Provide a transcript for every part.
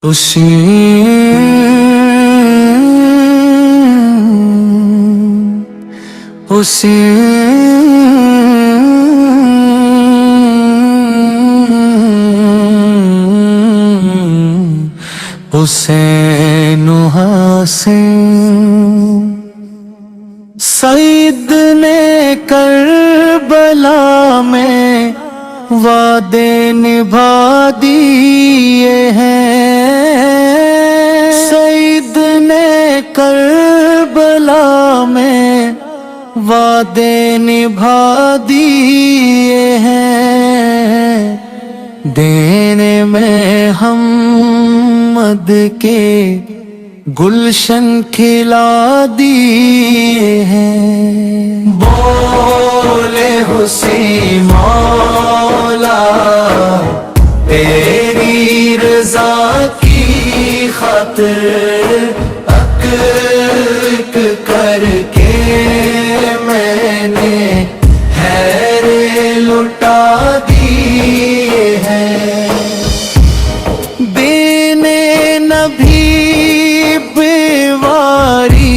حسین حسین سعید نے کربلا میں وعدے نبھا دیے ہیں، سعید نے کربلا میں وعدے نبھا دیے ہیں، دینے میں محمد کے گلشن کھلا دیے ہیں۔ بولے حسین مولا تیری رضا کی خاطر اک کر کے میں نے حیرے لٹا دیے ہیں، دینے نبی بیواری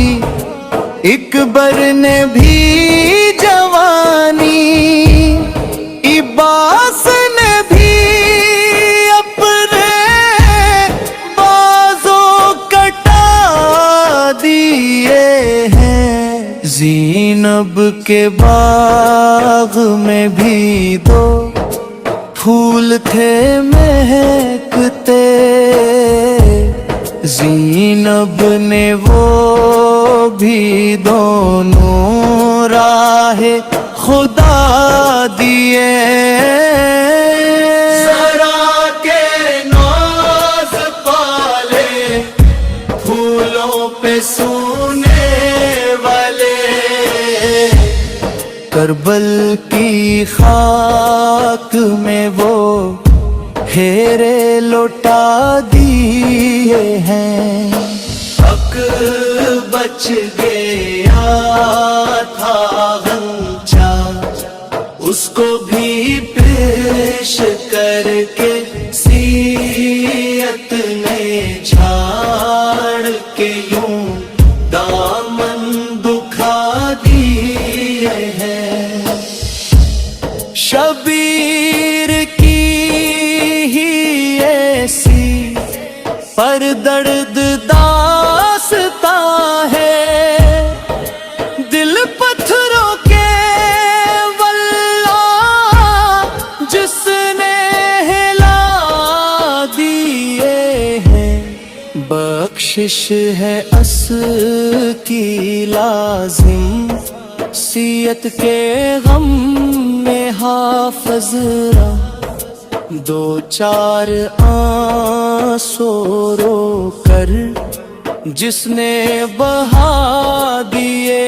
اکبر نے بھی جوانی، عباس نے بھی اپنے بازو کٹا دیے ہیں، زینب کے باغ میں بھی دو پھول تھے مہکتے، زینب نے وہ بھی دونوں راہ خدا دیے، ذرا کے ناز پالے پھولوں پہ سونے والے، کربل کی خاک میں وہ ہیرے لوٹا دیے ہیں، حق بچ گیا تھا غنچہ اس کو بھی پیش کر کے سیرت نے جھاڑ کے یوں دامن دکھا دیے ہیں، شبیر کی ہی ایسی پر درد داستاں ہے، دل پتھروں کے واللہ جس نے ہلا دیے ہیں، بخشش ہے اس کی لازم سیت کے غم میں حافظ را دو چار آنسو رو کر جس نے بہا دیے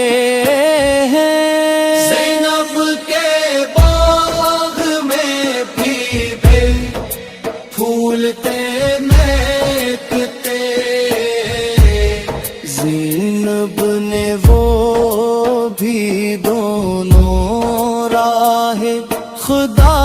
ہیں، زینب کے باغ میں بھی پھولتے مہکتے، زینب نے وہ بھی دونوں راہ خدا